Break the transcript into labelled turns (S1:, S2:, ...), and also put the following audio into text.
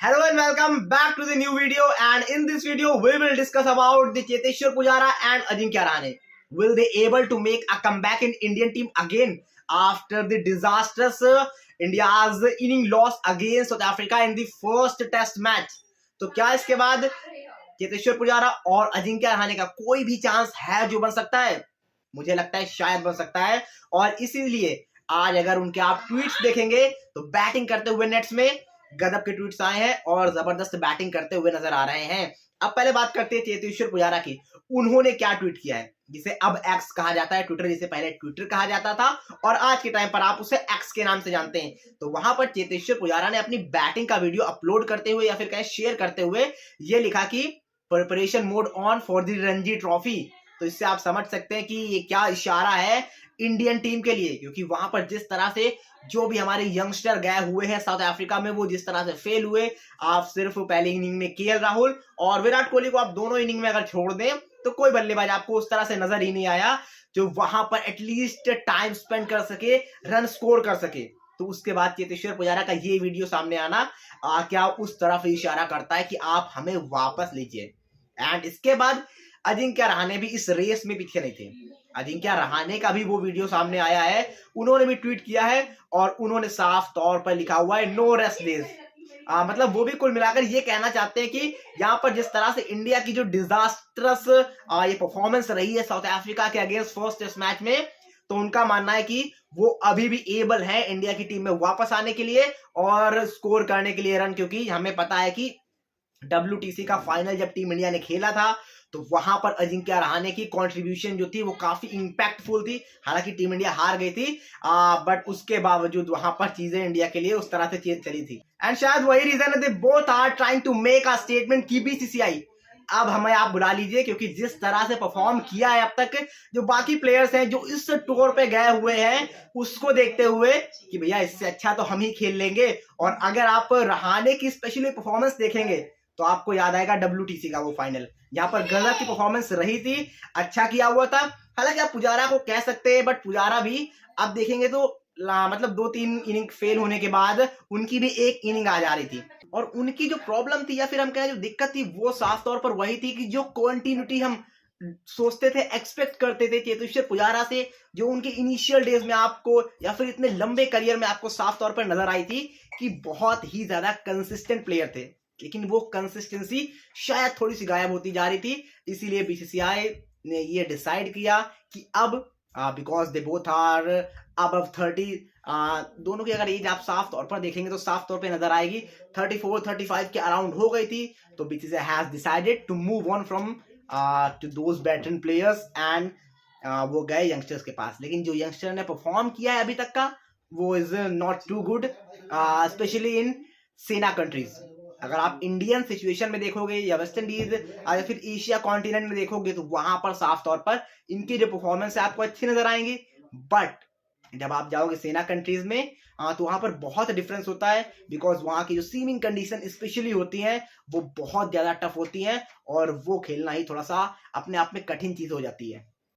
S1: Hello and welcome back to the new video, and in this video we will discuss about the Cheteshwar Pujara and Ajinkya Rahane. Will they able to make a comeback in Indian team again after the disastrous India's inning loss against South Africa in the first test match? तो क्या इसके बाद चेतेश्वर पुजारा और अजिंक्य रहाणे का कोई भी chance है जो बन सकता है? मुझे लगता है शायद बन सकता है, और इसीलिए आज अगर उनके आप ट्वीट्स देखेंगे तो बैटिंग करते हुए नेट्स में गजब के ट्वीट्स आए हैं और जबरदस्त बैटिंग करते हुए नजर आ रहे हैं। अब पहले बात करते हैं चेतेश्वर पुजारा की। उन्होंने क्या ट्वीट किया है, जिसे अब एक्स कहा जाता है, ट्विटर जिसे पहले ट्विटर कहा जाता था और आज के टाइम पर आप उसे एक्स के नाम से जानते हैं। तो वहां पर चेतेश्वर पुजारा ने अपनी बैटिंग का वीडियो अपलोड करते हुए या फिर कहें शेयर करते हुए ये लिखा कि preparation mode on for the Ranji trophy. तो इससे आप समझ सकते हैं कि ये क्या इशारा है इंडियन टीम के लिए, क्योंकि वहां पर जिस तरह से जो भी हमारे यंगस्टर गए हुए हैं साउथ अफ्रीका में, वो जिस तरह से फेल हुए। आप सिर्फ पहली इनिंग में केएल राहुल और विराट कोहली को आप दोनों इनिंग में अगर छोड़ दें तो कोई बल्लेबाज आपको उस तरह से नजर ही नहीं आया जो वहां पर एटलीस्ट टाइम स्पेंड कर सके, रन स्कोर कर सके। तो उसके बाद चेतेश्वर पुजारा का ये वीडियो सामने आना क्या उस तरफ इशारा करता है कि आप हमें वापस लीजिए। एंड इसके बाद अजिंक्य रहाणे भी इस रेस में पीछे नहीं थे। अजिंक्य रहाणे का भी वो वीडियो सामने आया है, उन्होंने भी ट्वीट किया है और उन्होंने साफ तौर पर लिखा हुआ है नो रेस्ट डेज। मतलब वो भी कुल मिलाकर ये कहना चाहते हैं कि यहाँ पर जिस तरह से इंडिया की जो डिजास्टरस ये परफॉर्मेंस रही है साउथ अफ्रीका के अगेंस्ट फर्स्ट टेस्ट मैच में, तो उनका मानना है कि वो अभी भी एबल है इंडिया की टीम में वापस आने के लिए और स्कोर करने के लिए रन, क्योंकि हमें पता है कि WTC का फाइनल जब टीम इंडिया ने खेला था तो वहां पर अजिंक्य रहाणे की कंट्रीब्यूशन जो थी वो काफी इंपैक्टफुल थी। हालांकि टीम इंडिया हार गई थी, बट उसके बावजूद वहां पर चीजें इंडिया के लिए उस तरह से चली थी। एंड शायद वही रीजन है they both are trying to make a statement की BCCI अब हमें आप बुला लीजिए, क्योंकि जिस तरह से परफॉर्म किया है अब तक जो बाकी प्लेयर्स हैं जो इस टूर पे गए हुए हैं, उसको देखते हुए कि भैया इससे अच्छा तो हम ही खेल लेंगे। और अगर आप रहाणे की स्पेशली परफॉर्मेंस देखेंगे तो आपको याद आएगा WTC का वो फाइनल, यहाँ पर गजब की परफॉर्मेंस रही थी, अच्छा किया हुआ था। हालांकि आप पुजारा को कह सकते हैं, बट पुजारा भी आप देखेंगे तो मतलब 2-3 इनिंग फेल होने के बाद उनकी भी एक इनिंग आ जा रही थी, और उनकी जो प्रॉब्लम थी या फिर हम कहें जो दिक्कत थी वो साफ तौर पर वही थी कि जो कंटिन्यूटी हम सोचते थे, एक्सपेक्ट करते थे चेतेश्वर पुजारा से, जो उनके इनिशियल डेज में आपको या फिर इतने लंबे करियर में आपको साफ तौर पर नजर आई थी कि बहुत ही ज्यादा कंसिस्टेंट प्लेयर थे, लेकिन वो कंसिस्टेंसी शायद थोड़ी सी गायब होती जा रही थी। इसीलिए BCCI ने ये डिसाइड किया कि अब because they both are above 30, दोनों की अगर एज आप साफ तौर पर देखेंगे तो साफ तौर पे नजर आएगी 34-35 के अराउंड हो गई थी। तो BCCI has decided to move on from two those veteran players and वो गए यंगस्टर्स के पास। लेकिन जो यंगस्टर ने परफॉर्म किया है अभी तक का वो is not too good, specially in SENA countries. अगर आप इंडियन सिचुएशन में देखोगे या वेस्ट इंडीज या फिर एशिया कॉन्टिनेंट में देखोगे तो वहां पर साफ तौर पर इनकी जो परफॉर्मेंस है आपको अच्छी नजर आएंगी, बट जब आप जाओगे सेना कंट्रीज में तो वहां पर बहुत डिफरेंस होता है, बिकॉज वहां की जो सीमिंग कंडीशन स्पेशली होती हैं वो बहुत ज्यादा टफ होती हैं और वो खेलना ही थोड़ा सा अपने आप में कठिन चीज हो जाती है।